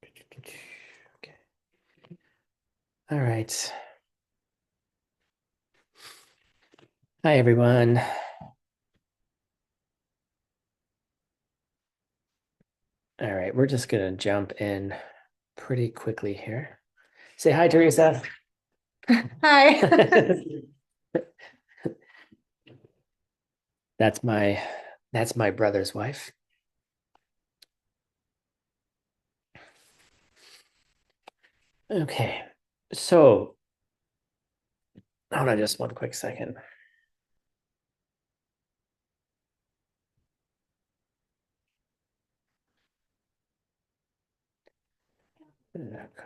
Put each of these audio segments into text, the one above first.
Okay. All right. Hi, everyone. All right, we're just gonna jump in pretty quickly here. Say hi, Teresa. Hi. That's my that's my brother's wife. Okay, so hold on just one quick second. Okay.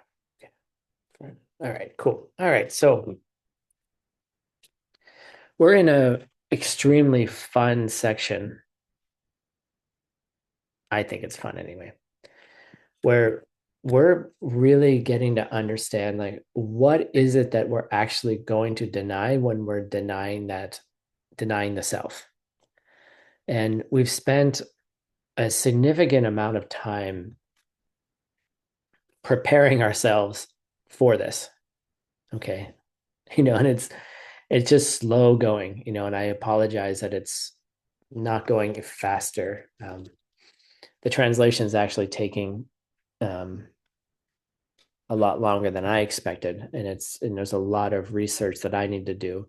All right, cool. All right, so we're in a extremely fun section. I think it's fun anyway, where we're really getting to understand like what is it that we're actually going to deny when we're denying the self. And we've spent a significant amount of time preparing ourselves for this. Okay. And it's just slow going, and I apologize that it's not going faster. The translation is actually taking um, a lot longer than I expected, and there's a lot of research that I need to do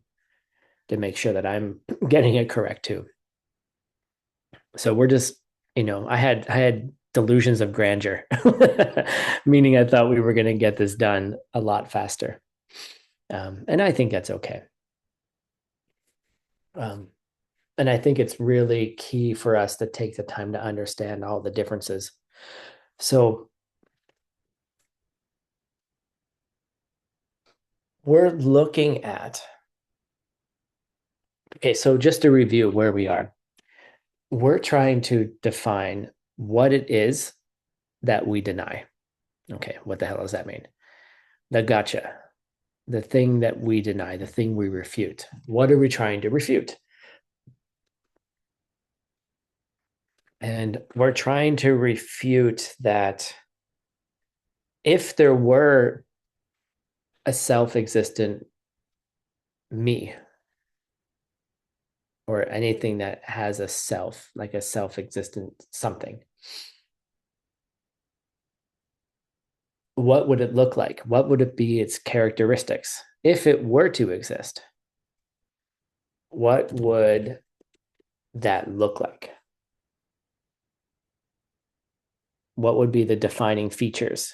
to make sure that I'm getting it correct too. So we're just, I had delusions of grandeur, meaning I thought we were going to get this done a lot faster, and I think that's okay. Um, and I think it's really key for us to take the time to understand all the differences. So we're looking at, okay, so just to review where we are, we're trying to define what it is that we deny. Okay, what the hell does that mean? The gotcha, the thing that we deny, the thing we refute. What are we trying to refute? And we're trying to refute that if there were a self existent me, or anything that has a self, like a self existent something, what would it look like? What would it be its characteristics? If it were to exist, what would that look like? What would be the defining features,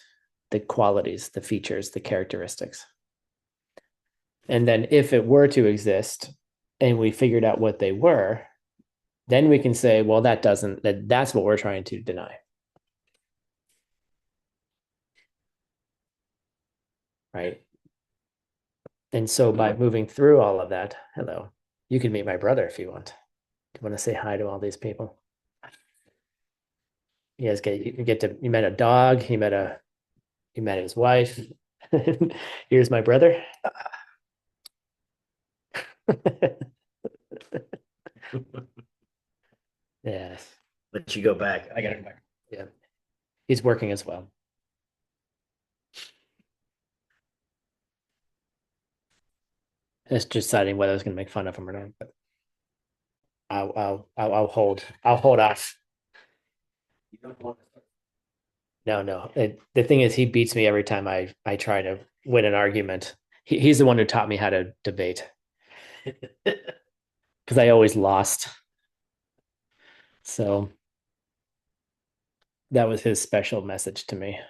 the qualities, the features, the characteristics? And then if it were to exist and we figured out what they were, then we can say, well, that's what we're trying to deny. Right. And so by moving through all of that, hello, you can meet my brother if you want. Do you want to say hi to all these people? You met a dog, you met his wife. Here's my brother. Yes. Let you go back. I gotta go back. Yeah. He's working as well. It's just deciding whether I was going to make fun of him or not. But I'll hold off. You don't want to. No, no. The thing is, he beats me every time I try to win an argument. He's the one who taught me how to debate because I always lost. So that was his special message to me.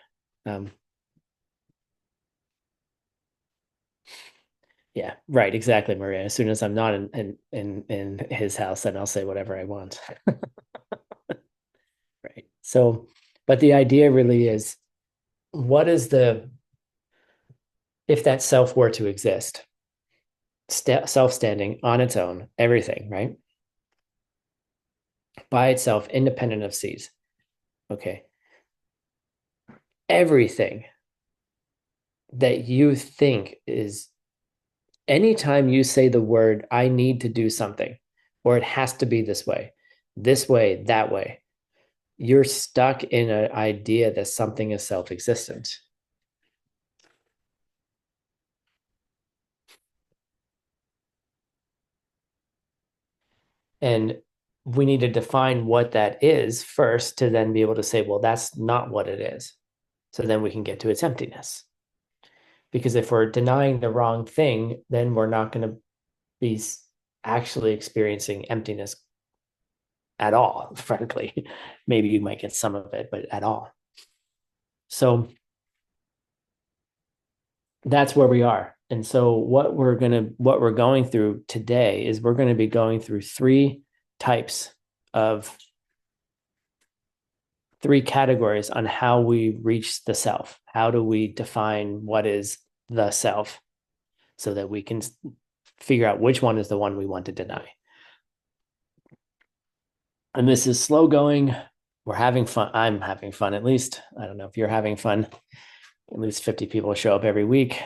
Um, yeah, right, exactly, Maria. As soon as I'm not in his house, then I'll say whatever I want. Right. So, but the idea really is, what is the if that self were to exist, self standing on its own, everything, right? By itself, independent of seeds. Okay. Everything that you think is, anytime you say the word, I need to do something, or it has to be this way, that way, you're stuck in an idea that something is self-existent. And we need to define what that is first to then be able to say, well, that's not what it is. So then we can get to its emptiness. Because if we're denying the wrong thing, then we're not going to be actually experiencing emptiness at all, frankly. Maybe you might get some of it, but at all. So that's where we are. And so what we're going through today is we're going to be going through types of three categories on how we reach the self. How do we define what is the self so that we can figure out which one is the one we want to deny? And this is slow going. We're having fun. I'm having fun, at least. I don't know if you're having fun. At least 50 people show up every week.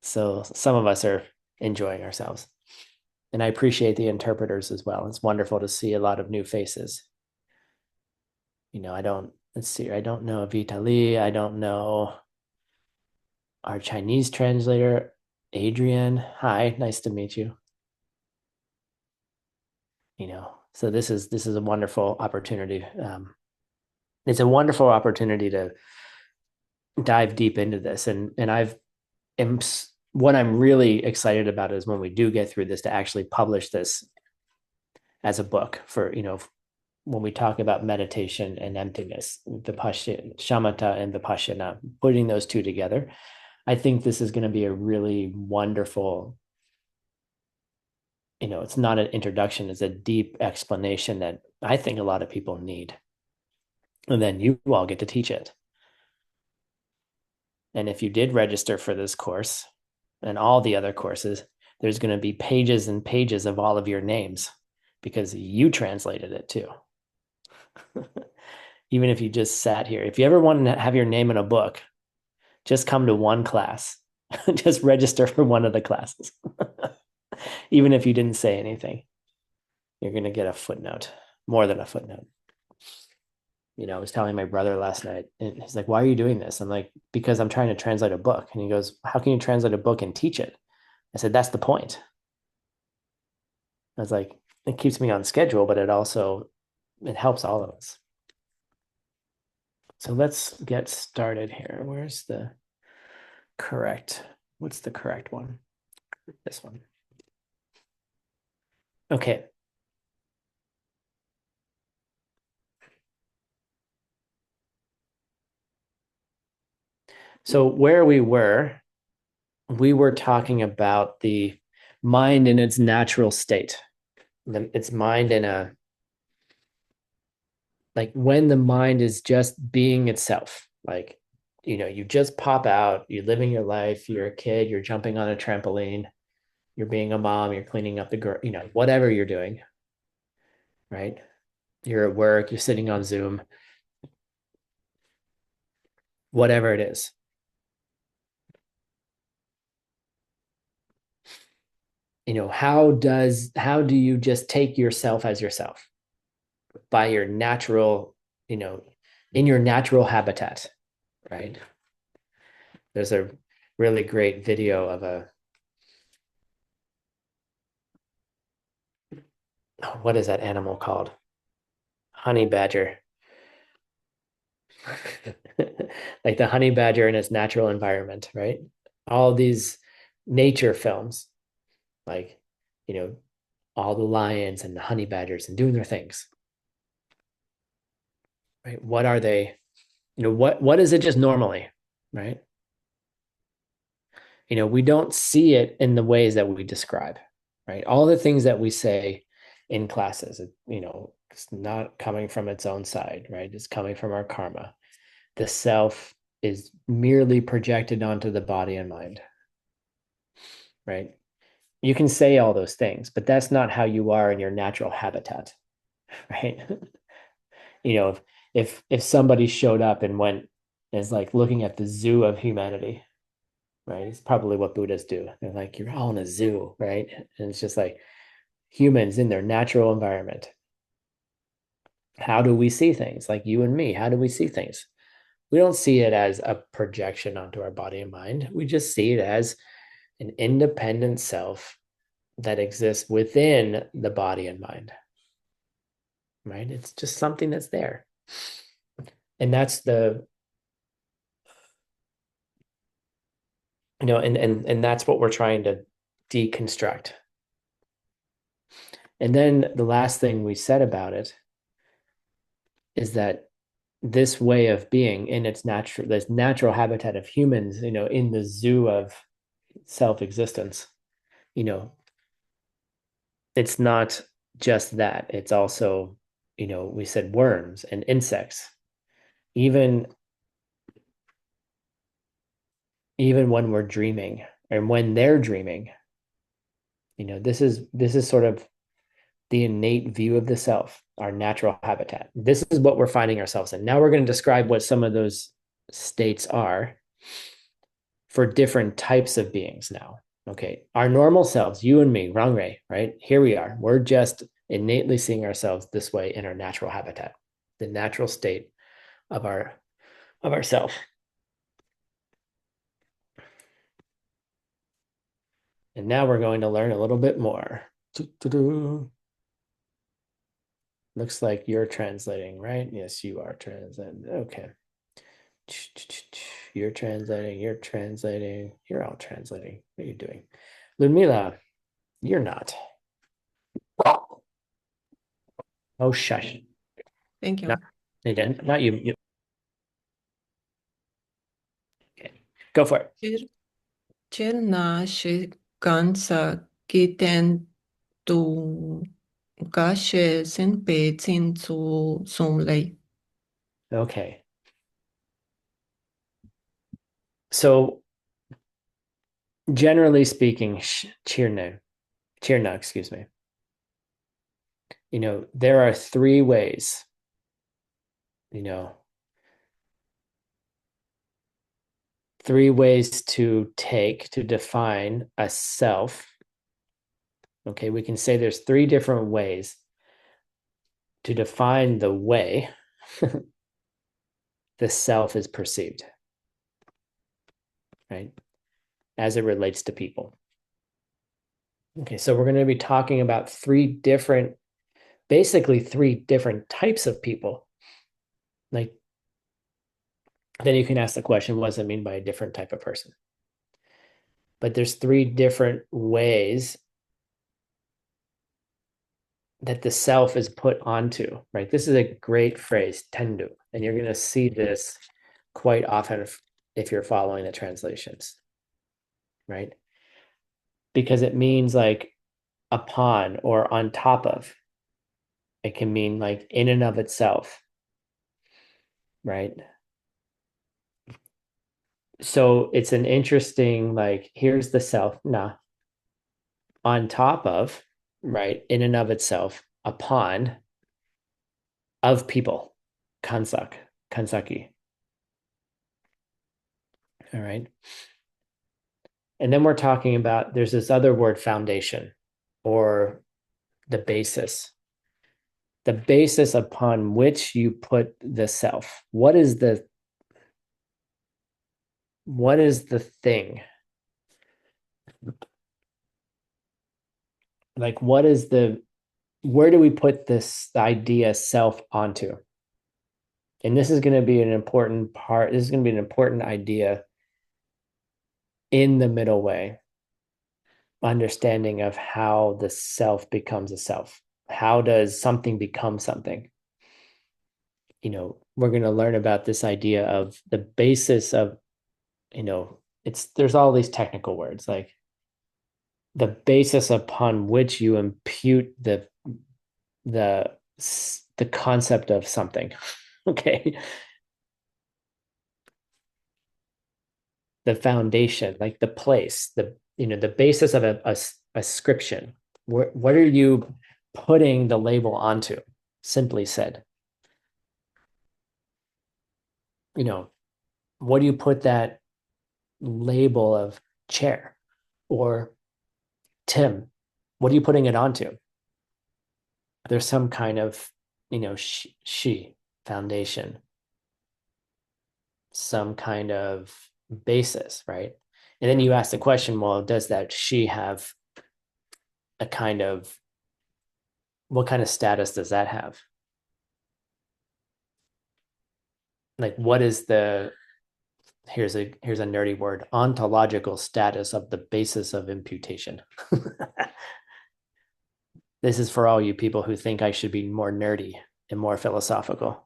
So some of us are enjoying ourselves. And I appreciate the interpreters as well. It's wonderful to see a lot of new faces. Let's see, I don't know Vitali. I don't know our Chinese translator, Adrian. Hi, nice to meet you. So this is a wonderful opportunity. It's a wonderful opportunity to dive deep into this. And am what I'm really excited about is when we do get through this to actually publish this as a book for, when we talk about meditation and emptiness, Vipassana, shamatha and Vipassana, putting those two together, I think this is going to be a really wonderful, it's not an introduction, it's a deep explanation that I think a lot of people need. And then you all get to teach it. And if you did register for this course and all the other courses, there's going to be pages and pages of all of your names because you translated it too. Even if you just sat here, if you ever want to have your name in a book, just come to one class. Just register for one of the classes. Even if you didn't say anything, you're going to get a footnote, more than a footnote. I was telling my brother last night, and he's like, "Why are you doing this?" I'm like, "Because I'm trying to translate a book." And he goes, "How can you translate a book and teach it?" I said, "That's the point." I was like, "It keeps me on schedule, but it helps all of us." So let's get started here. What's the correct one? This one. Okay. So where we were talking about the mind in its natural state. Its mind in a, like when the mind is just being itself, like, you just pop out, you're living your life, you're a kid, you're jumping on a trampoline, you're being a mom, you're cleaning up the girl, whatever you're doing, right? You're at work, you're sitting on Zoom, whatever it is. How do you just take yourself as yourself by your natural, you know, in your natural habitat, right? There's a really great video of what is that animal called? Honey badger. Like the honey badger in its natural environment, right? All these nature films, like, you know, all the lions and the honey badgers and doing their things, right? What are they? What is it just normally, right? We don't see it in the ways that we describe, right? All the things that we say in classes, it's not coming from its own side, right? It's coming from our karma. The self is merely projected onto the body and mind, right? You can say all those things, but that's not how you are in your natural habitat, right? If somebody showed up and went is like looking at the zoo of humanity, right? It's probably what Buddhists do. They're like, you're all in a zoo, right? And it's just like humans in their natural environment. How do we see things? Like you and me, how do we see things? We don't see it as a projection onto our body and mind. We just see it as an independent self that exists within the body and mind, right? It's just something that's there. And that's the, and that's what we're trying to deconstruct. And then the last thing we said about it is that this way of being in its natural, this natural habitat of humans, in the zoo of self-existence, you know, it's not just that. It's also, we said worms and insects. Even even when we're dreaming and when they're dreaming, this is sort of the innate view of the self, our natural habitat. This is what we're finding ourselves in. Now we're going to describe what some of those states are for different types of beings now. Okay. Our normal selves, you and me, Rangre, right? Here we are. We're just innately seeing ourselves this way in our natural habitat, the natural state of our self. And now we're going to learn a little bit more. Looks like you're translating, right? Yes, you are translating. Okay. You're translating, you're all translating. What are you doing? Ludmila, you're not. Oh, shush. Thank Not, you. not you. Okay. Go for it. Cer nasce cansa kiten tu gashe senpe tsu sumlei. Okay. So generally speaking, Chirna, excuse me. There are three ways, three ways to define a self. Okay, we can say there's three different ways to define the way the self is perceived, right? As it relates to people. Okay, so we're going to be talking about basically three different types of people. Like, then you can ask the question, what does it mean by a different type of person? But there's three different ways that the self is put onto, right? This is a great phrase, tendu, and you're going to see this quite often if you're following the translations, right? Because it means like upon or on top of. It can mean like in and of itself, right? So it's an interesting, like, here's the self, nah, on top of, right? In and of itself, upon, of people, kansaki. All right. And then we're talking about there's this other word, foundation, or the basis upon which you put the self. What is the thing? Like, where do we put this idea self onto? And this is going to be an important part. This is going to be an important idea in the middle way, understanding of how the self becomes a self. How does something become something? We're going to learn about this idea of the basis of, there's all these technical words like the basis upon which you impute the the concept of something. Okay. The foundation, like the place, the basis of a ascription. What are you putting the label onto? Simply said, what do you put that label of chair or Tim? What are you putting it onto? There's some kind of, she foundation, some kind of basis, right? And then you ask the question, well, does that she have a kind of, what kind of status does that have? Like, what is the, here's a nerdy word, ontological status of the basis of imputation? This is for all you people who think I should be more nerdy and more philosophical.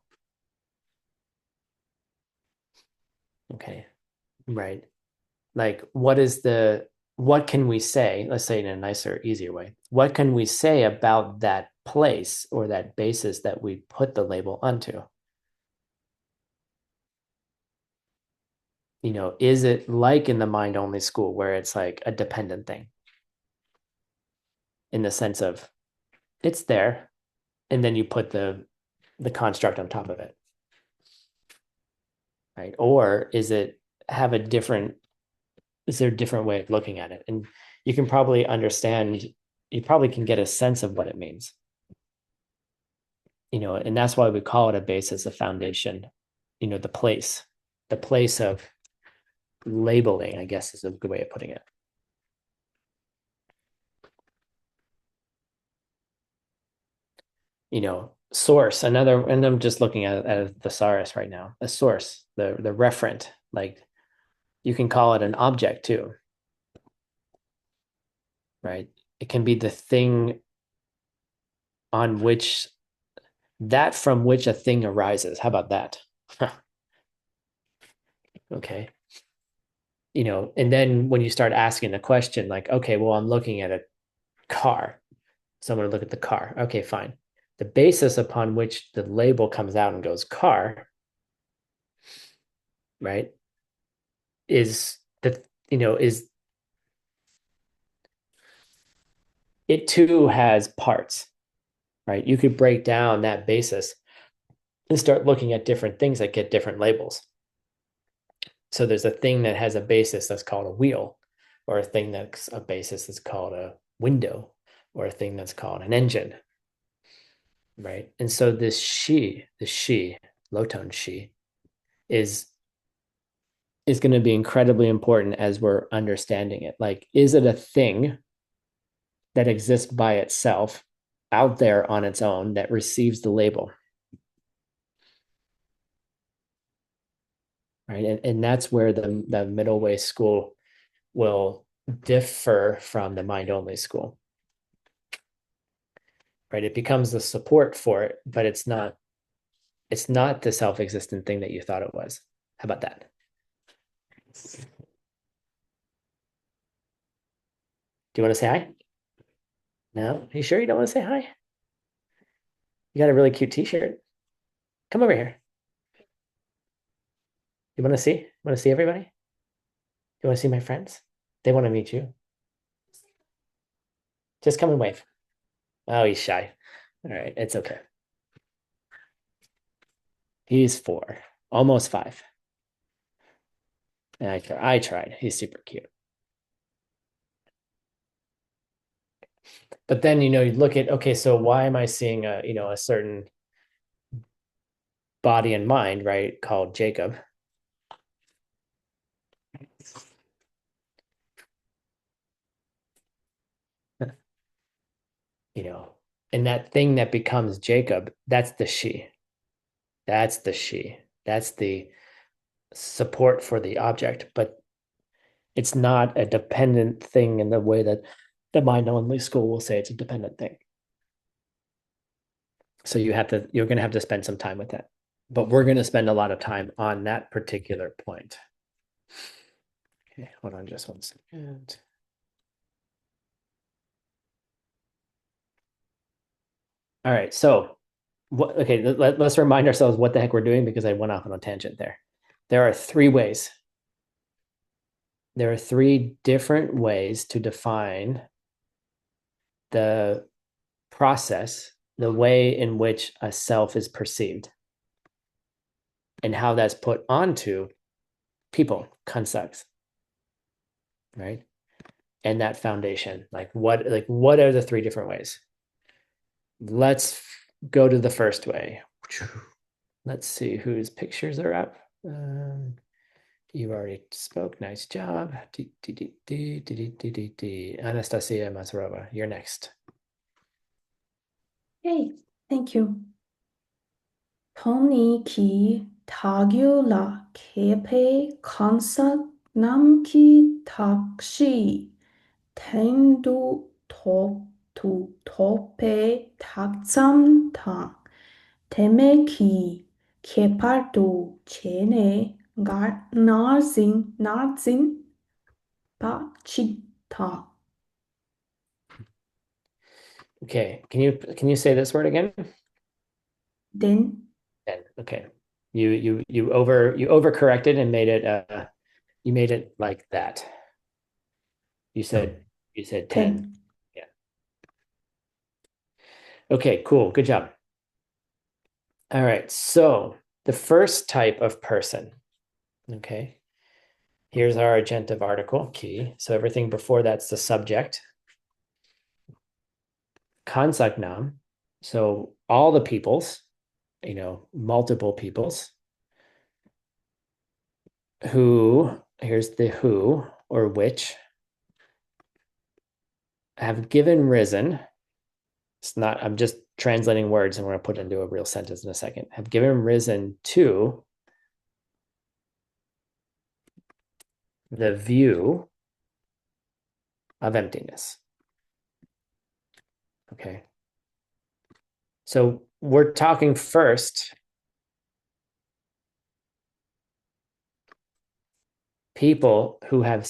Okay, right. Like, what can we say? Let's say in a nicer, easier way. What can we say about that place or that basis that we put the label onto? Is it like in the mind only school where it's like a dependent thing in the sense of it's there and then you put the construct on top of it, right? Or is there a different way of looking at it? And you can probably get a sense of what it means, and that's why we call it a basis, a foundation, the place of labeling, I guess is a good way of putting it. Source, another, and I'm just looking at a thesaurus right now, a source, the referent, like you can call it an object too, right? It can be the thing on which from which a thing arises. How about that? Okay. And then when you start asking the question, like, okay, well, I'm looking at a car. So I'm going to look at the car. Okay, fine. The basis upon which the label comes out and goes car, right, is it too has parts, right? You could break down that basis and start looking at different things that get different labels. So there's a thing that has a basis that's called a wheel, or a thing that's a basis that's called a window, or a thing that's called an engine, right? And so the she, low tone she, is going to be incredibly important as we're understanding it. Like, is it a thing that exists by itself out there on its own that receives the label? Right. And that's where the middle way school will differ from the mind only school. Right. It becomes the support for it, but it's not the self-existent thing that you thought it was. How about that? Do you want to say hi? No? Are you sure you don't want to say hi? You got a really cute t-shirt. Come over here. You want to see? Want to see everybody? You want to see my friends? They want to meet you. Just come and wave. Oh, he's shy. All right, it's okay. He's 4, almost 5. And I tried. He's super cute. But then, you look at, okay, so why am I seeing a certain body and mind, right, called Jacob? And that thing that becomes Jacob, that's the she. That's the she. That's the support for the object, but it's not a dependent thing in the way that the mind only school will say it's a dependent thing. So you're going to have to spend some time with that. But we're going to spend a lot of time on that particular point. Okay, hold on just one second. All right, so let's remind ourselves what the heck we're doing, because I went off on a tangent there. There are 3 ways. There are 3 different ways to define the process, the way in which a self is perceived, and how that's put onto people, constructs, right? And that foundation, like what are the 3 different ways? Let's go to the first way. Let's see whose pictures are up. You already spoke. Nice job. Anastasia Mazarova, you're next. Hey, thank you. Tony ki tagula kepe kansak nam ki takshi tendu top tu tope taksam tang teme ki kepartu chene narzin pa chita. Okay, can you say this word again? Then Okay. You overcorrected and made it you made it like that. You said 10. 10. Yeah. Okay, cool. Good job. All right. So the first type of person. Okay. Here's our agentive article key. So everything before that's the subject. Kansagnam. So all the peoples, multiple peoples who, here's the who or which, have given risen. It's not, I'm just translating words and we're going to put it into a real sentence in a second. Have given risen to the view of emptiness. Okay. So we're talking first people who have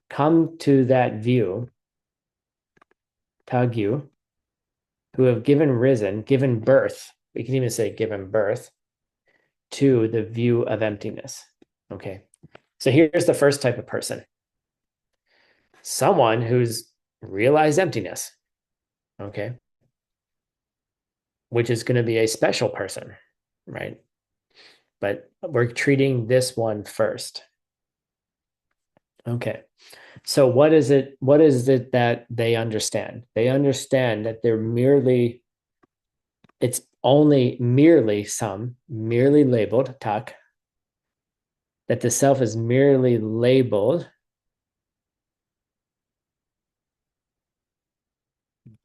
come to that view, tagyu, who have given birth, we can even say given birth to the view of emptiness. Okay. So here's the first type of person. Someone who's realized emptiness. Okay. Which is going to be a special person, right? But we're treating this one first. Okay. So what is it that they understand? They understand that it's only merely labeled tak, that the self is merely labeled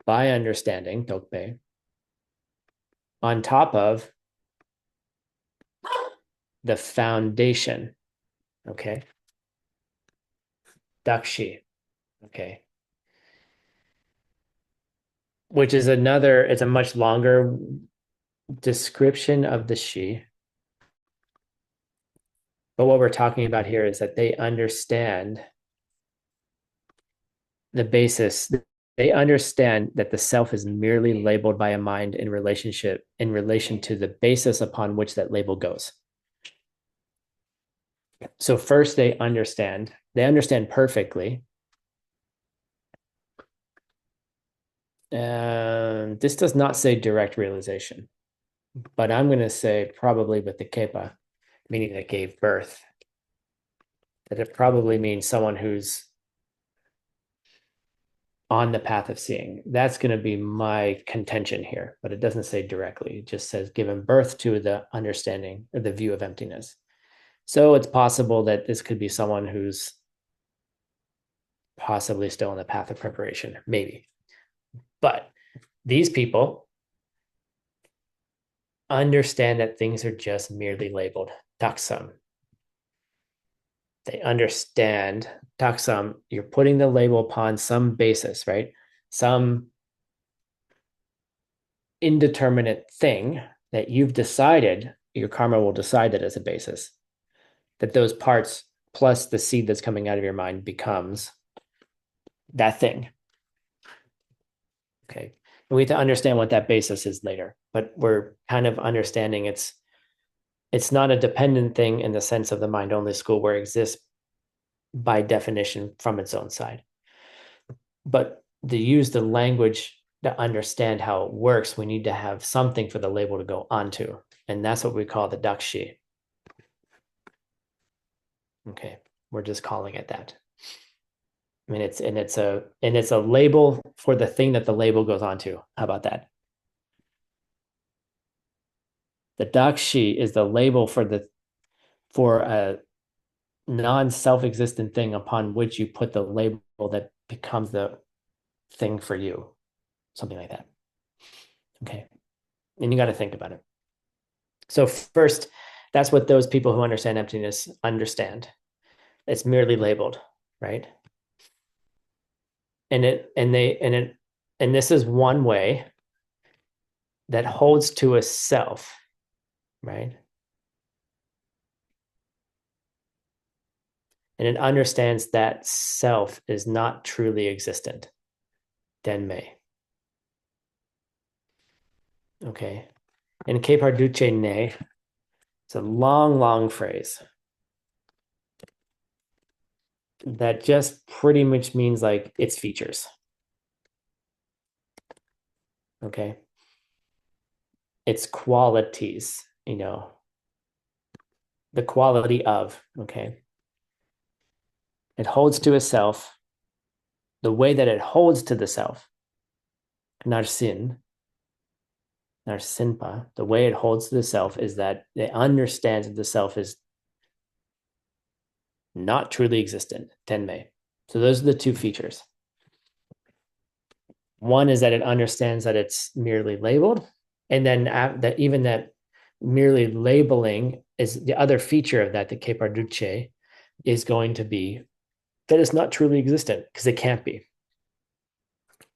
by understanding, dokpe, on top of the foundation, okay? Dakshi, okay? Which is it's a much longer description of the shi. But what we're talking about here is that they understand the basis. They understand that the self is merely labeled by a mind in relation to the basis upon which that label goes. So first they understand perfectly. This does not say direct realization, but I'm going to say probably with the kepa, meaning that gave birth, that it probably means someone who's on the path of seeing. That's going to be my contention here, but it doesn't say directly. It just says given birth to the understanding or the view of emptiness. So it's possible that this could be someone who's possibly still on the path of preparation, maybe. But these people understand that things are just merely labeled taksam. They understand taksam, you're putting the label upon some basis, right? Some indeterminate thing that you've decided, your karma will decide that as a basis, that those parts plus the seed that's coming out of your mind becomes that thing. Okay. And we have to understand what that basis is later, but we're kind of understanding it's not a dependent thing in the sense of the mind only school where it exists by definition from its own side. But to use the language to understand how it works, we need to have something for the label to go onto. And that's what we call the dakshi. Okay. We're just calling it that. I mean, it's a label for the thing that the label goes onto. How about that? The dakshi is the label for a non-self-existent thing upon which you put the label that becomes the thing for you. Something like that. Okay. And you got to think about it. So first, that's what those people who understand emptiness understand. It's merely labeled, right? And this is one way that holds to a self, right? And it understands that self is not truly existent. Denme. Okay. And ke parduce ne, it's a long, long phrase that just pretty much means like its features. Okay. Its qualities, the quality of, okay. It holds to itself the way that it holds to the self. Narsinpa, the way it holds to the self is that it understands that the self is not truly existent, tenmei. So those are the two features. One is that it understands that it's merely labeled, and then that even that merely labeling is the other feature of that, the ke parduce, is going to be that it's not truly existent because it can't be.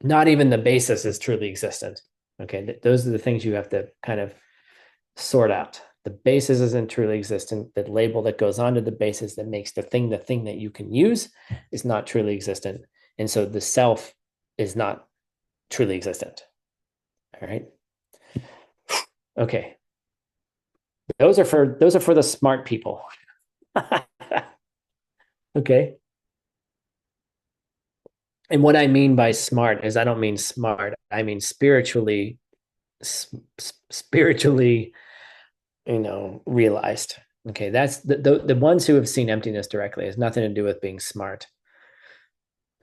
Not even the basis is truly existent. Okay, those are the things you have to kind of sort out. The basis isn't truly existent. The label that goes onto the basis that makes the thing that you can use is not truly existent. And so the self is not truly existent. All right. Okay. Those are for the smart people. Okay. And what I mean by smart is I don't mean smart. I mean spiritually realized. Okay, that's the ones who have seen emptiness directly. It has nothing to do with being smart.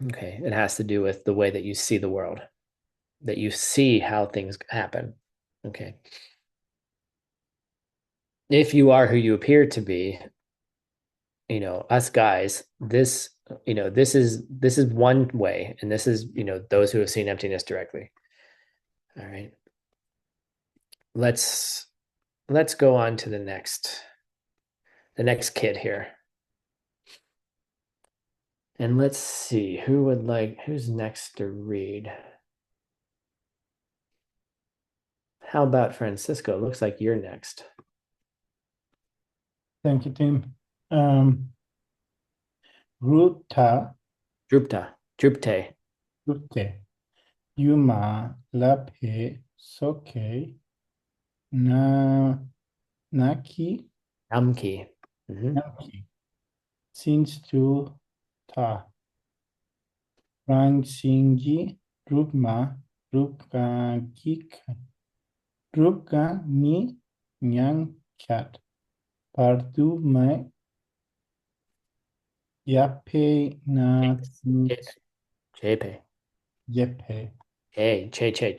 Okay, it has to do with the way that you see the world, that you see how things happen. Okay, if you are who you appear to be, us guys, this is one way, and this is those who have seen emptiness directly. All right, let's go on to the next kid here. And let's see who's next to read. How about Francisco? Looks like you're next. Thank you, Tim. Ruta, Drupte. Yuma, Lape, Soke, Naki, Namki. Naki, Since to Ta, Rangsingi, Rupma, Rupka Gik, Rupka Ni, Nyang Kat, Pardu Mai, Yape Na Jepe. Yepe. Hey, che.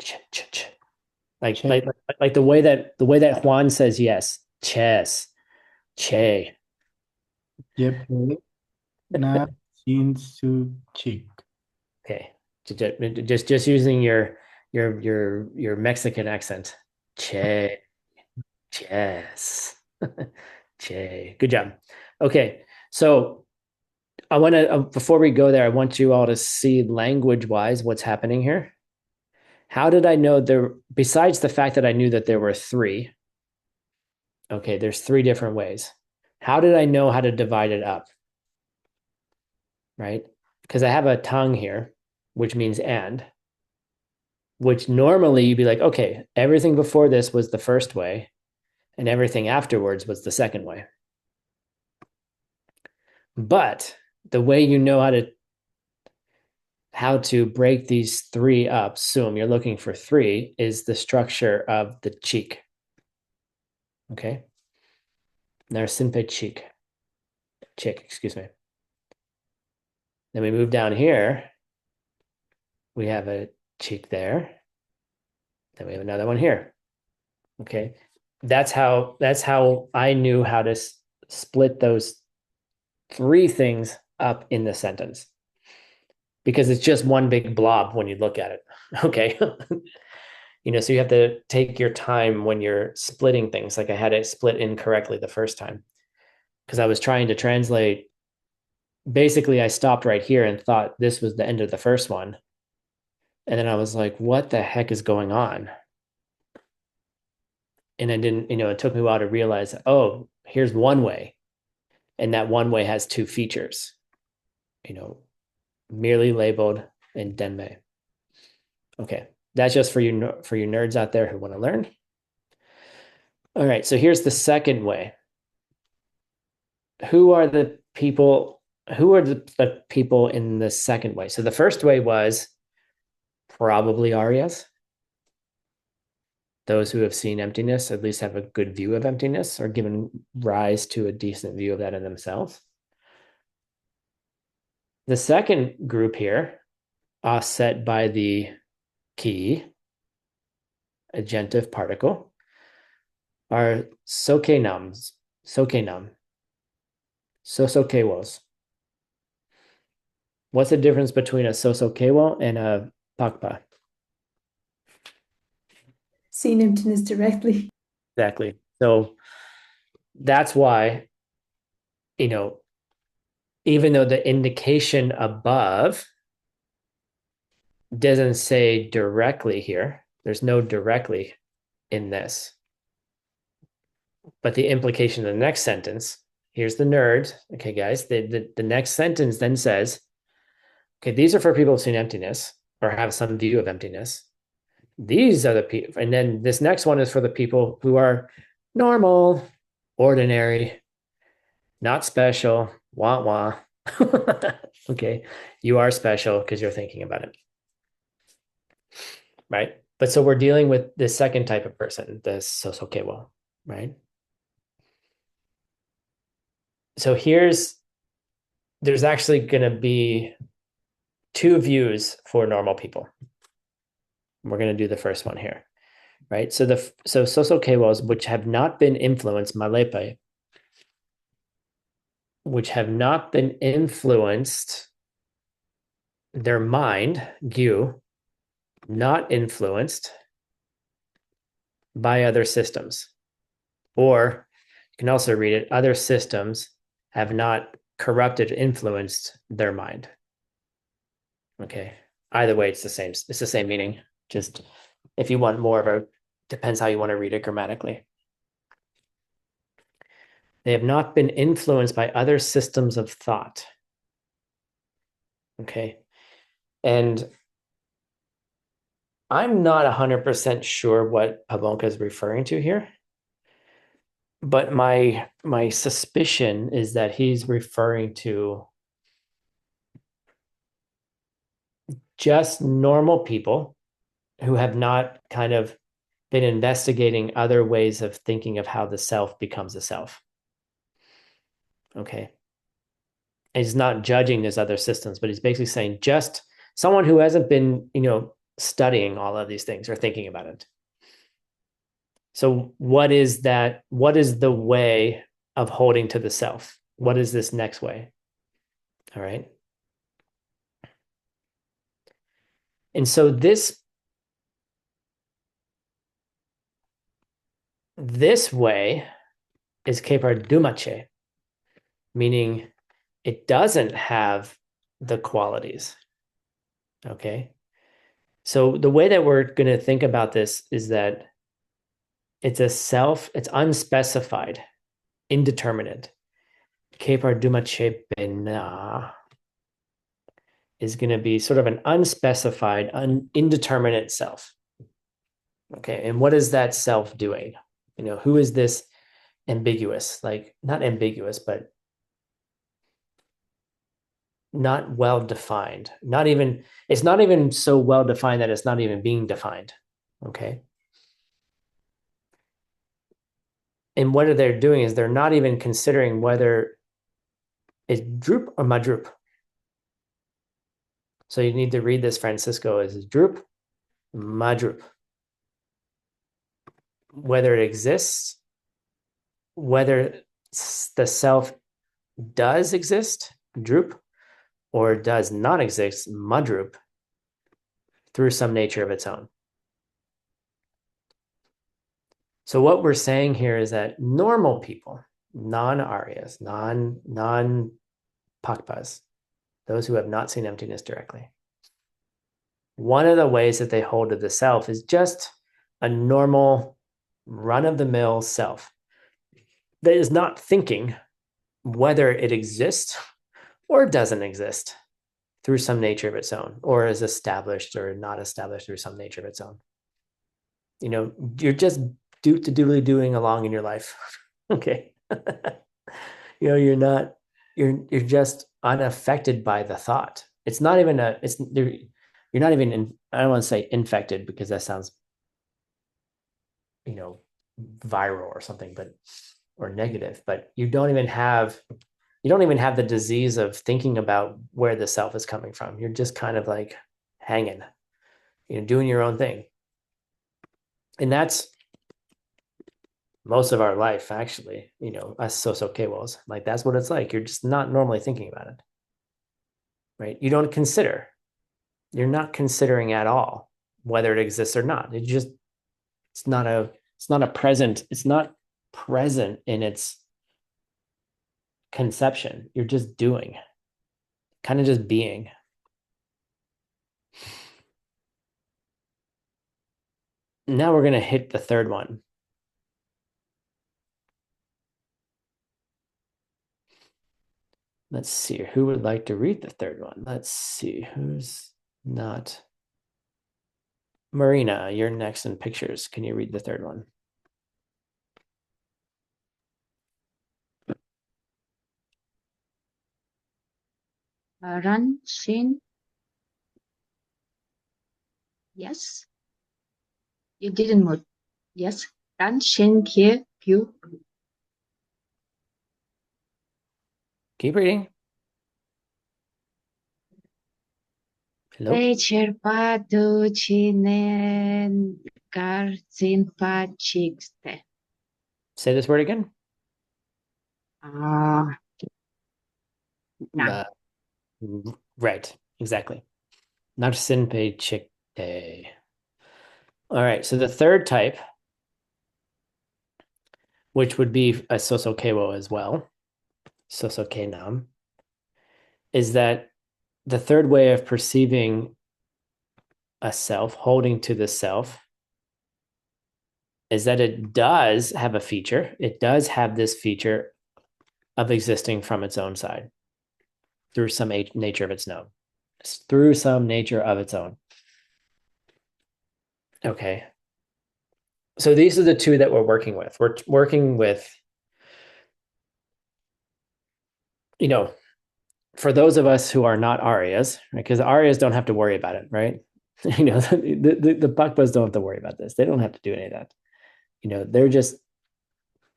Like the way that Juan says yes. Chess. Che. Yepe Na Sinsu Chik. Okay. Just using your Mexican accent. Che. Chess. Che. Good job. Okay. So I want to, before we go there, I want you all to see language wise what's happening here. How did I know there, besides the fact that I knew that there were three? Okay, there's three different ways. How did I know how to divide it up? Right? Because I have a tongue here, which means and, which normally you'd be like, okay, everything before this was the first way, and everything afterwards was the second way. But the way you know how to break these three up, assume you're looking for three, is the structure of the cheek. Okay. Narsimpe cheek. Excuse me. Then we move down here. We have a cheek there. Then we have another one here. Okay. that's how I knew how to split those three things up in the sentence, because it's just one big blob when you look at it. Okay. So you have to take your time when you're splitting things. Like I had it split incorrectly the first time because I was trying to translate. Basically, I stopped right here and thought this was the end of the first one. And then I was like, what the heck is going on? And I didn't, it took me a while to realize, oh, here's one way. And that one way has two features, merely labeled and denmei. Okay. That's just for you nerds out there who want to learn. All right. So here's the second way. Who are the people in the second way? So the first way was probably Aryas. Those who have seen emptiness at least have a good view of emptiness or given rise to a decent view of that in themselves. The second group here, offset by the ki, agentive particle, are sokenam, sosokewos. What's the difference between a sosokewo and a pakpa? Seen emptiness directly. Exactly. So that's why, even though the indication above doesn't say directly here, there's no directly in this. But the implication of the next sentence, here's the nerd. Okay, guys, the next sentence then says, okay, these are for people who've seen emptiness or have some view of emptiness. These are the people, and then this next one is for the people who are normal, ordinary, not special, wah wah. Okay, you are special because you're thinking about it, right? But so we're dealing with the second type of person, the sosokewo, right? So there's actually going to be two views for normal people. We're going to do the first one here, right? So sosokewos, which have not been influenced, malepe, which have not been influenced, their mind, gyu, not influenced by other systems. Or you can also read it, other systems have not corrupted, influenced their mind. Okay. Either way, it's the same meaning. Just if you want more of a, depends how you want to read it grammatically. They have not been influenced by other systems of thought. Okay. And I'm not 100% sure what Pavonka is referring to here. But my suspicion is that he's referring to just normal people who have not kind of been investigating other ways of thinking of how the self becomes a self. Okay. And he's not judging these other systems, but he's basically saying just someone who hasn't been, studying all of these things or thinking about it. So what is that? What is the way of holding to the self? What is this next way? All right. And so this way is Kepar Dumache, meaning it doesn't have the qualities. Okay. So the way that we're going to think about this is that it's it's unspecified, indeterminate. Kepar Dumache Bena is going to be sort of an unspecified, indeterminate self. Okay. And what is that self doing? Who is this ambiguous? Like, not ambiguous, but not well defined. It's not even so well defined that it's not even being defined. Okay. And what they're doing is they're not even considering whether it's droop or madrup. So you need to read this, Francisco, as droop, madrup. whether it exists, whether the self does exist, drup, or does not exist, madrup, through some nature of its own. So what we're saying here is that normal people, non-Aryas, non-Pakpas, those who have not seen emptiness directly, one of the ways that they hold to the self is just a normal run-of-the-mill self that is not thinking whether it exists or doesn't exist through some nature of its own, or is established or not established through some nature of its own. You know, you're just doodly doing along in your life. Okay. You know, you're just unaffected by the thought. It's not even you're not even I don't want to say infected because that sounds, you know, viral or something, but or negative, but you don't even have the disease of thinking about where the self is coming from. You're just kind of like hanging, you know, doing your own thing. And that's most of our life, actually, you know, us soso-kewos. Like that's what it's like. You're just not normally thinking about it. Right? You don't consider. You're not considering at all whether it exists or not. It's not present, it's not present in its conception. You're just doing, kind of just being. Now we're going to hit the third one. Let's see, who would like to read the third one? Let's see, who's not. Marina, you're next in pictures. Can you read the third one? Run, Shin. Yes. You didn't move. Yes. Run, Shin, Kye, Pyu. Keep reading. Hello. Cerpatu chinen garcin pachixte. Say this word again. No. Right, exactly. Narsinpe chikte. All right, so the third type, which would be a soso-kewo as well, soso-kenam, is that the third way of perceiving a self, holding to the self, is that it does have a feature. It does have this feature of existing from its own side through some nature of its own, through some nature of its own. Okay. So these are the two that we're working with. We're working with, you know, for those of us who are not Aryas, right? Because Aryas don't have to worry about it, right? You know, the Bakbas don't have to worry about this. They don't have to do any of that. You know,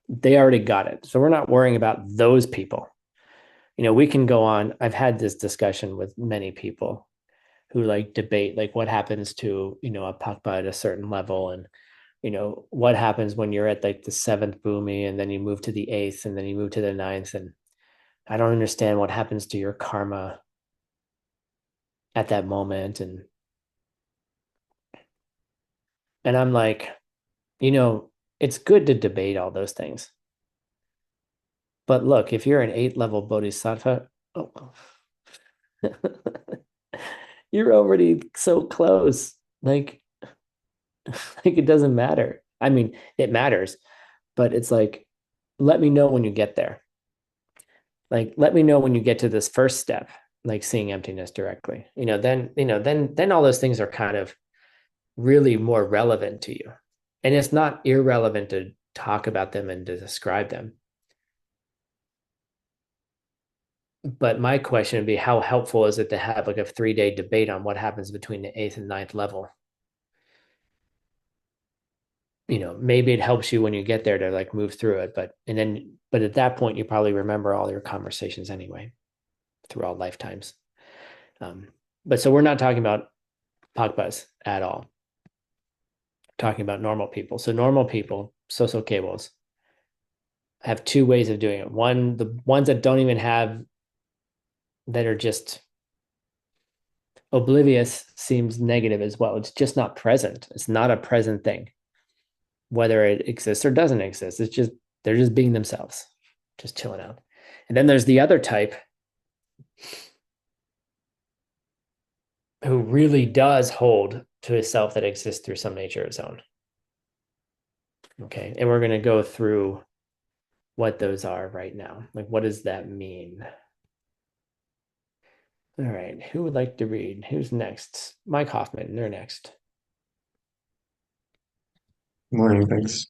they already got it. So we're not worrying about those people. You know, we can go on. I've had this discussion with many people who like debate like what happens to, you know, a Pakpa at a certain level, and you know, what happens when you're at like the seventh bhumi and then you move to the eighth and then you move to the ninth. And I don't understand what happens to your karma at that moment. And I'm like, you know, it's good to debate all those things. But look, if you're an 8th level bodhisattva, oh, you're already so close. Like it doesn't matter. I mean, it matters, but it's like, let me know when you get there. Like, let me know when you get to this first step, like seeing emptiness directly. Then all those things are kind of really more relevant to you. And it's not irrelevant to talk about them and to describe them. But my question would be, how helpful is it to have like a 3-day debate on what happens between the 8th and 9th level? You know, maybe it helps you when you get there to like move through it, but at that point you probably remember all your conversations anyway through all lifetimes. But so we're not talking about Pakpas at all. talking about normal people. So normal people, social cables, have two ways of doing it. One, the ones that don't even have, that are just oblivious, seems negative as well. It's just not present. It's not a present thing, whether it exists or doesn't exist. It's just, they're just being themselves, just chilling out. And then there's the other type who really does hold to a self that exists through some nature of its own. Okay. And we're going to go through what those are right now. Like, what does that mean? All right. Who would like to read? Who's next? Mike Hoffman, they're next. Morning, thanks.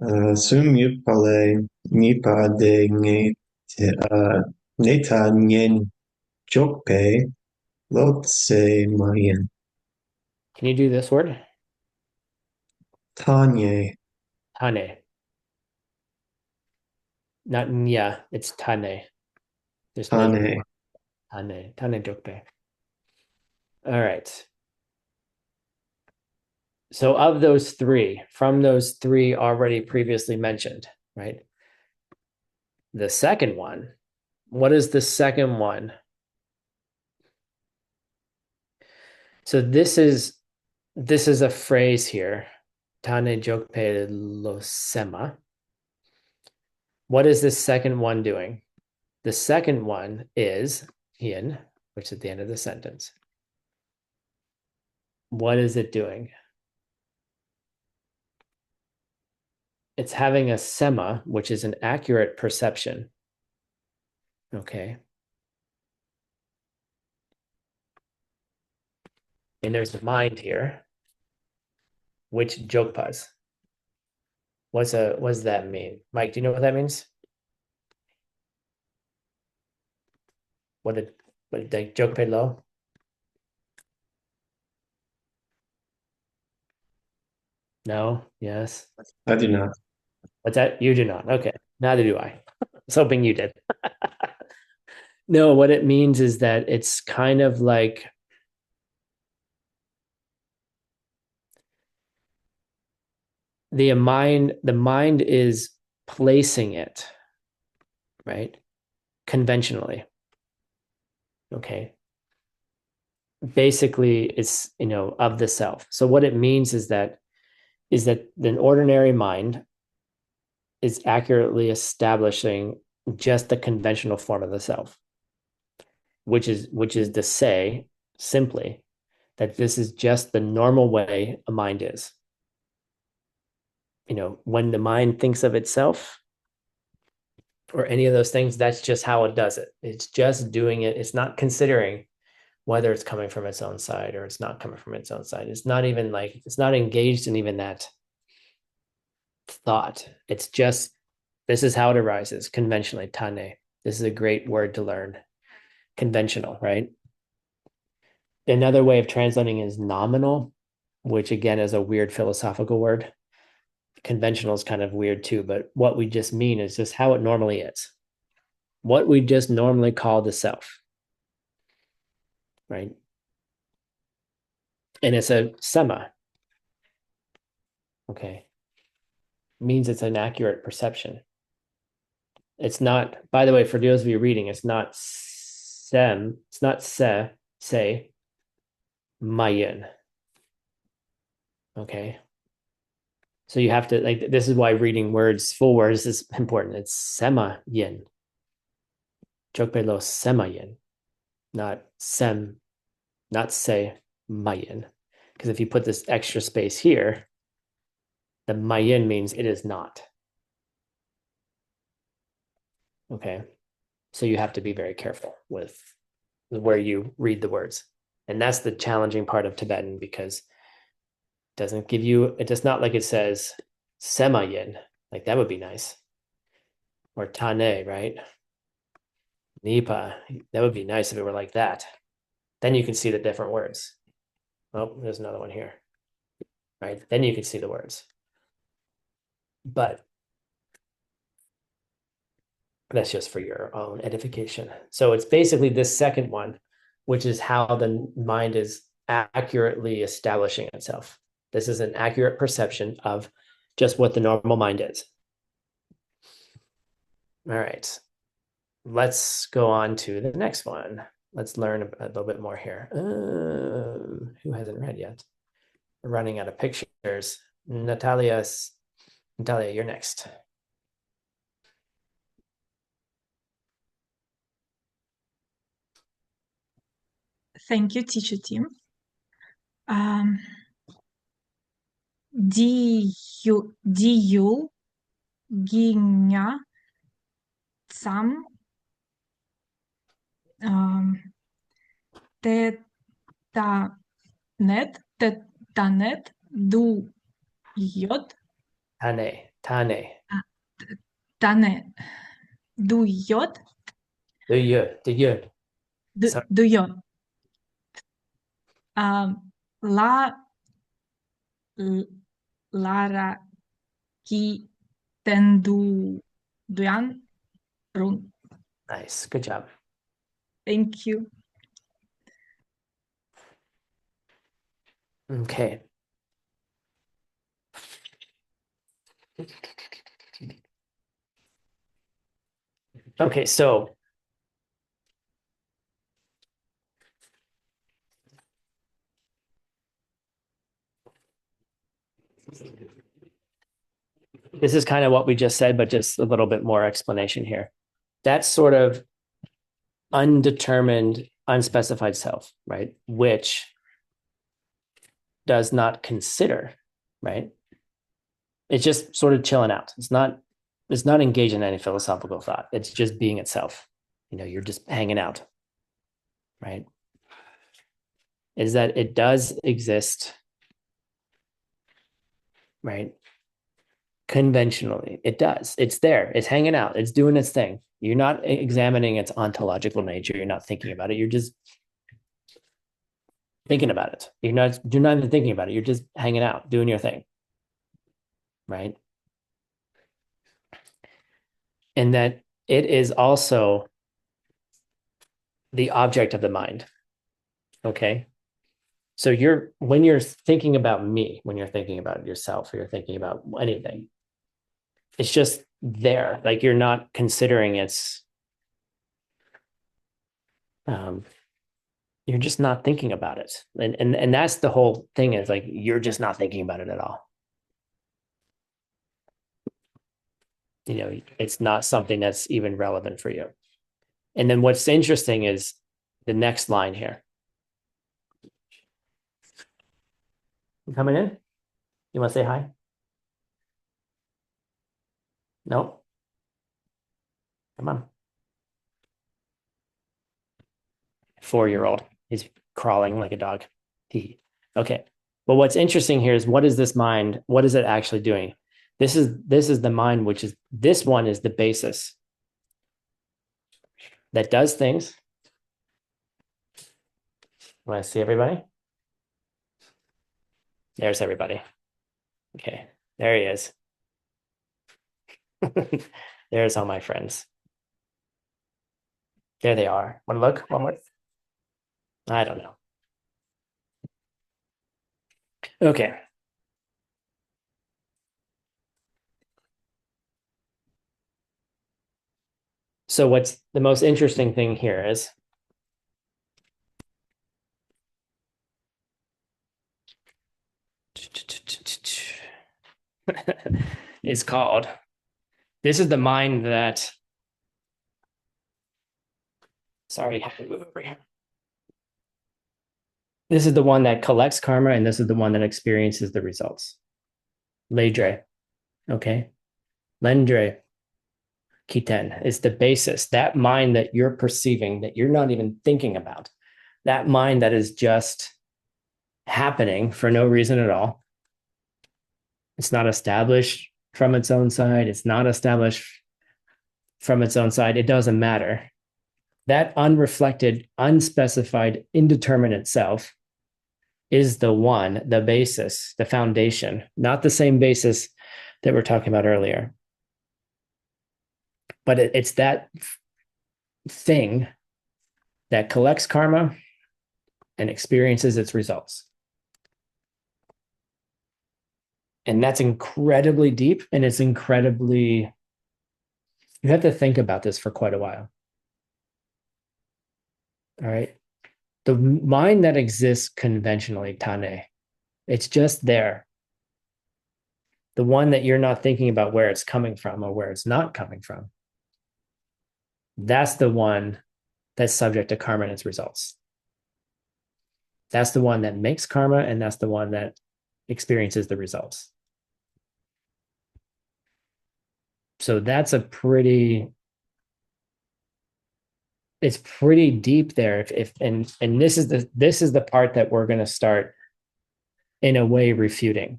Sum yupale nipa de neta nyen jokpe lotse mayen Can you do this word? tanye Tane. Not nya, it's tane. There's no tane. tane. Tane jokpe. All right. So of those three, from those three already previously mentioned, right? The second one, what is the second one? So this is a phrase here. Tane jokpe losema. What is the second one doing? The second one is yin, which is at the end of the sentence. What is it doing? It's having a sema, which is an accurate perception. Okay. And there's a mind here, which jokpas. What does that mean? Mike, do you know what that means? What did jokpe lo? No, yes. I do not. What's that? You do not. Okay. Neither do I. I was hoping you did. No, what it means is that it's kind of like the mind is placing it, right? Conventionally. Okay. Basically, it's, of the self. So what it means is that an ordinary mind is accurately establishing just the conventional form of the self, which is to say simply that this is just the normal way a mind is. When the mind thinks of itself or any of those things, that's just how it does it. It's just doing it. It's not considering whether it's coming from its own side or it's not coming from its own side. It's not even like, it's not engaged in even that thought. It's just, this is how it arises conventionally. Tane. This is a great word to learn. Conventional, right? Another way of translating is nominal, which again is a weird philosophical word. Conventional is kind of weird too, but what we just mean is just how it normally is. What we just normally call the self, right? And it's a sema. Okay. Means it's an accurate perception. It's not, by the way, for those of you reading, it's not sem, it's not say, mayin. Okay. So you have to, like, this is why reading words, full words, is important. It's sema yin. Jokpe lo sema yin. Not sem, not say mayin. Because if you put this extra space here, the mayin means it is not. Okay. So you have to be very careful with where you read the words. And that's the challenging part of Tibetan, because it doesn't give you, it's not like it says sema yin. Like that would be nice. Or tane, right? Nipa. That would be nice if it were like that. Then you can see the different words. Oh, there's another one here. Right? Then you can see the words. But that's just for your own edification. So it's basically this second one, which is how the mind is accurately establishing itself. This is an accurate perception of just what the normal mind is. All right. Let's go on to the next one. Let's learn a little bit more here. Who hasn't read yet? We're running out of pictures. Natalia, you're next. Thank you, teacher team. Дію гіня сам тетанет ду йод Tane. тане ду йод Do you? Sorry. ду йод ла лара ки тенду дуян рун. Nice. Good job. Thank you. Okay. Okay, so this is kind of what we just said, but just a little bit more explanation here. That sort of undetermined, unspecified self, right? Which does not consider, right? It's just sort of chilling out. It's not engaged in any philosophical thought. It's just being itself. You know, you're just hanging out, right? Is that it does exist, right? Conventionally, it does. It's there. It's hanging out. It's doing its thing. You're not examining its ontological nature. You're not thinking about it. You're just thinking about it. You're not even thinking about it. You're just hanging out, doing your thing, right? And that it is also the object of the mind. Okay. So when you're thinking about me, when you're thinking about yourself, or you're thinking about anything, it's just there. Like you're not considering you're just not thinking about it. And that's the whole thing, is like, you're just not thinking about it at all. You know, it's not something that's even relevant for you. And then what's interesting is the next line here. You coming in? You want to say hi? No? Come on. 4-year-old. He's crawling like a dog. Okay. But what's interesting here is, what is this mind? What is it actually doing? This is the mind, this one is the basis that does things. Want to see everybody? There's everybody. Okay, there he is. There's all my friends. There they are. Want to look one more? I don't know. Okay. So what's the most interesting thing here is, is called, this is the mind that, sorry, I have to move over here. This is the one that collects karma, and this is the one that experiences the results. Ledre, okay? Lendre, Kiten is the basis. That mind that you're perceiving, that you're not even thinking about, that mind that is just happening for no reason at all. It's not established from its own side. It's not established from its own side. It doesn't matter. That unreflected, unspecified, indeterminate self is the one, the basis, the foundation, not the same basis that we're talking about earlier. But it's that thing that collects karma and experiences its results. And that's incredibly deep, and it's incredibly, you have to think about this for quite a while. All right. The mind that exists conventionally, Tane, it's just there. The one that you're not thinking about where it's coming from or where it's not coming from, that's the one that's subject to karma and its results. That's the one that makes karma, and that's the one that experiences the results. So that's a pretty, it's pretty deep there. And this is the part that we're going to start in a way refuting.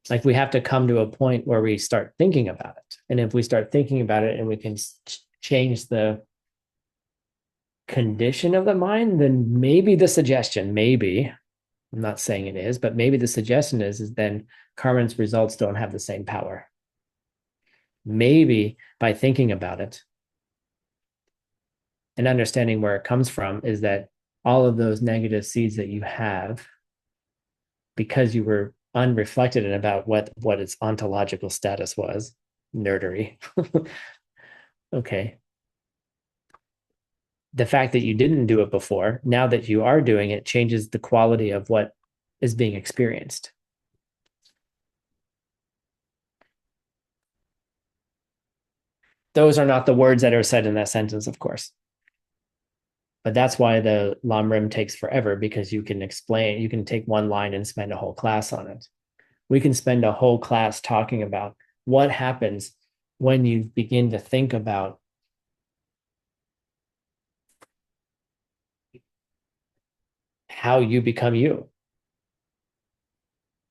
Like, we have to come to a point where we start thinking about it. And if we start thinking about it and we can change the condition of the mind, then maybe the suggestion, maybe, I'm not saying it is, but maybe the suggestion is then karma's results don't have the same power. Maybe by thinking about it and understanding where it comes from is that all of those negative seeds that you have, because you were unreflected in about what its ontological status was, nerdery. Okay. The fact that you didn't do it before, now that you are doing it, changes the quality of what is being experienced. Those are not the words that are said in that sentence, of course. But that's why the LAMRIM takes forever, because you can explain, you can take one line and spend a whole class on it. We can spend a whole class talking about what happens when you begin to think about how you become you.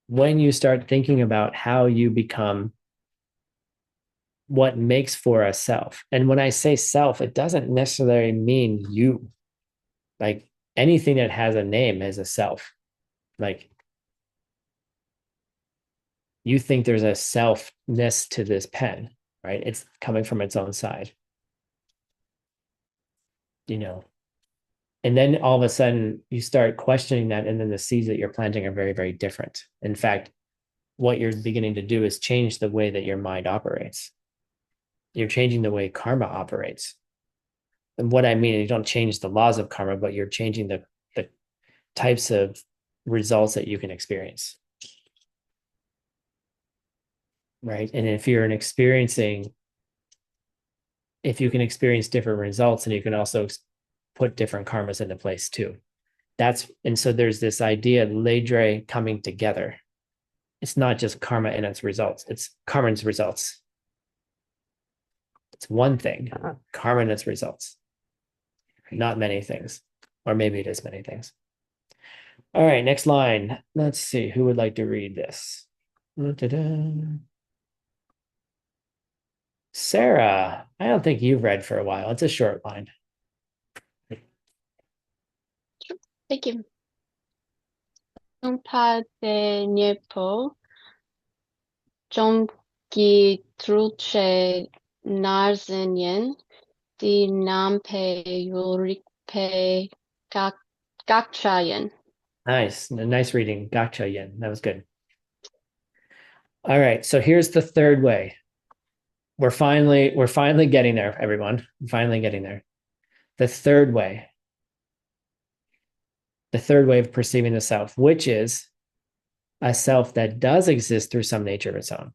When you start thinking about how you become what makes for a self. And when I say self, it doesn't necessarily mean you. Like, anything that has a name is a self. Like, you think there's a selfness to this pen, right? It's coming from its own side. And then all of a sudden you start questioning that, and then the seeds that you're planting are very, very different. In fact, what you're beginning to do is change the way that your mind operates. You're changing the way karma operates. And what I mean, you don't change the laws of karma, but you're changing the types of results that you can experience. Right? And if you can experience different results, and you can also put different karmas into place too. And so there's this idea of ledre coming together. It's not just karma and its results, it's karma and its results. It's one thing, karma and its results. Not many things. Or maybe it is many things. All right, next line. Let's see, who would like to read this? Sarah, I don't think you've read for a while. It's a short line. Thank you. Sumpa Niepo, Jomki Truche Narzenyen, Di Nampe Yurikpe Gakchayen. Nice reading. Gotcha, Yin. That was good. All right, so here's the third way. We're finally getting there, everyone. We're finally getting there. The third way of perceiving the self, which is a self that does exist through some nature of its own.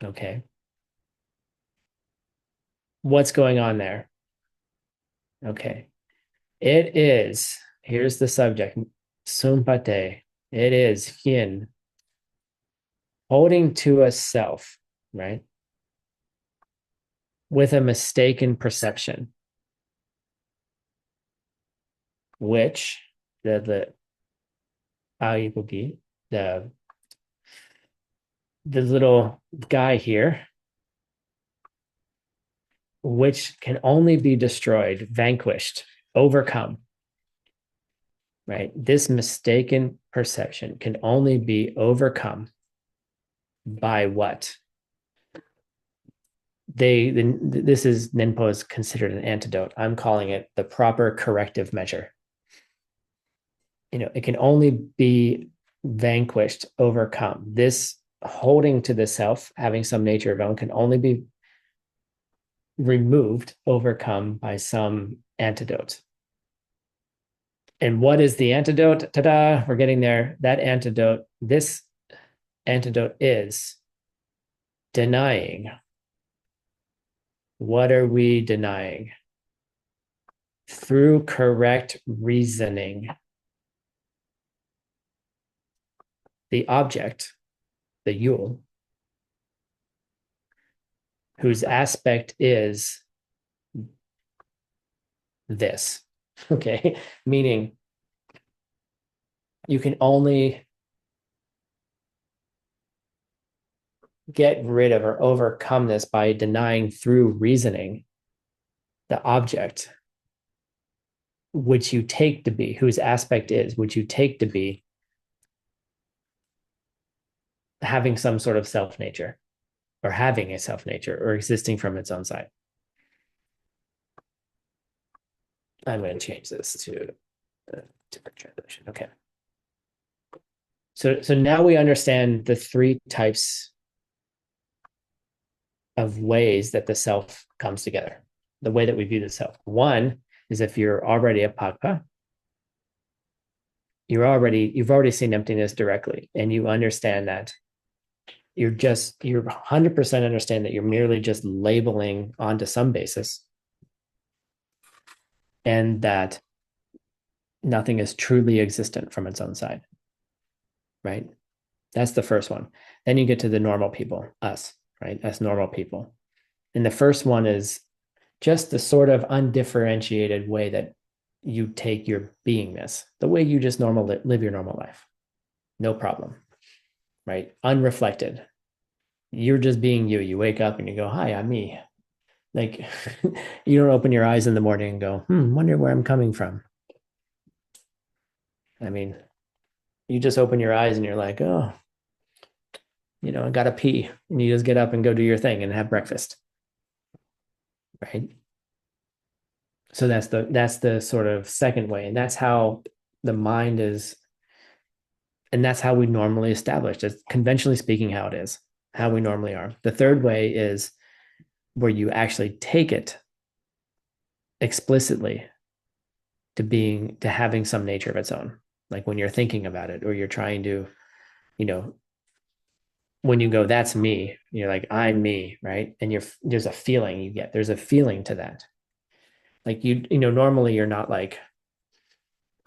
Okay. What's going on there? Okay. It is, here's the subject, sumpate. It is yin, holding to a self, right? With a mistaken perception, which the little guy here, which can only be destroyed, vanquished, overcome, right? This mistaken perception can only be overcome by what? This is Ninpo is considered an antidote. I'm calling it the proper corrective measure. it can only be vanquished, overcome. This holding to the self, having some nature of own, can only be removed, overcome by some antidote. And what is the antidote? Ta-da, we're getting there. This antidote is denying. What are we denying? Through correct reasoning, the object, the Yule, whose aspect is this, okay? Meaning you can only get rid of or overcome this by denying through reasoning the object, which you take to be, whose aspect is, which you take to be having some sort of self-nature, or having a self-nature, or existing from its own side. I'm going to change this to a different translation. Okay. So now we understand the three types of ways that the self comes together, the way that we view the self. One is if you're already a Pakpa, you've already seen emptiness directly, and you understand that you're 100% understand that you're merely just labeling onto some basis, and that nothing is truly existent from its own side, right? That's the first one. Then you get to the normal people, us, right? Us normal people. And the first one is just the sort of undifferentiated way that you take your beingness, the way you just live your normal life. No problem, right? Unreflected. You're just being you. You wake up and you go, hi, I'm me. Like, you don't open your eyes in the morning and go, wonder where I'm coming from. I mean, you just open your eyes and you're like, oh, I gotta pee. And you just get up and go do your thing and have breakfast. Right? So that's the sort of second way. And that's how the mind is, and that's how we normally establish, just conventionally speaking, how it is, how we normally are. The third way is where you actually take it explicitly to having some nature of its own. Like when you're thinking about it, or you're trying to, when you go, that's me, you're like, I'm me, right? And there's a feeling you get. There's a feeling to that. Like normally you're not like,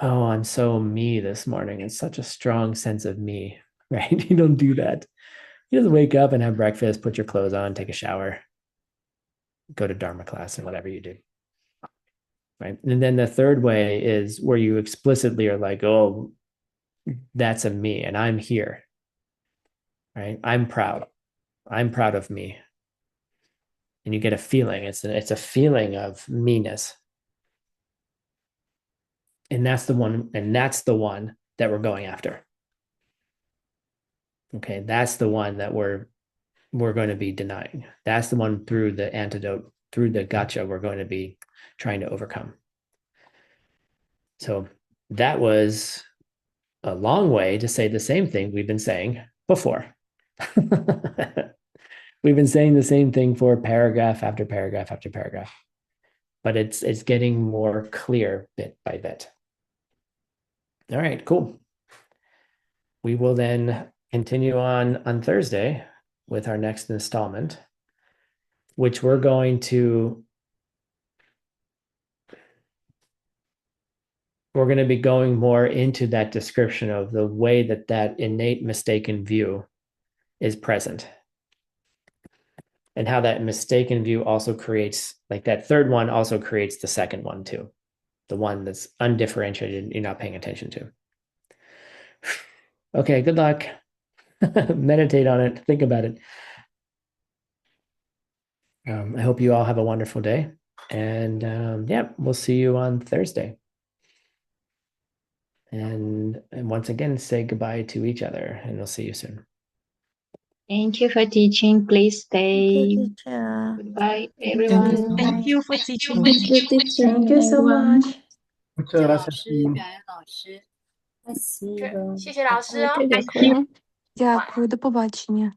oh, I'm so me this morning. It's such a strong sense of me, right? You don't do that. You just wake up and have breakfast, put your clothes on, take a shower, go to Dharma class and whatever you do. Right. And then the third way is where you explicitly are like, oh, that's a me and I'm here. Right. I'm proud of me. And you get a feeling. It's a feeling of meanness. And that's the one that we're going after. Okay, that's the one that we're going to be denying. That's the one through the antidote, through the gotcha, we're going to be trying to overcome. So that was a long way to say the same thing we've been saying before. We've been saying the same thing for paragraph after paragraph after paragraph, but it's getting more clear bit by bit. All right, cool. We will then continue on Thursday with our next installment, which we're going to be going more into that description of the way that innate mistaken view is present, and how that mistaken view also creates, like that third one also creates the second one too, the one that's undifferentiated, you're not paying attention to. Okay, good luck. Meditate on it, think about it. I hope you all have a wonderful day, and we'll see you on Thursday. And once again, say goodbye to each other, and we'll see you soon. Thank you for teaching. Please stay. teacher. Goodbye, everyone. Thank you for teaching. Thank you, teacher. Thank you so much. Muchas gracias. Спасибо. 谢谢老师哦。Дякую. Дякую, до побачення.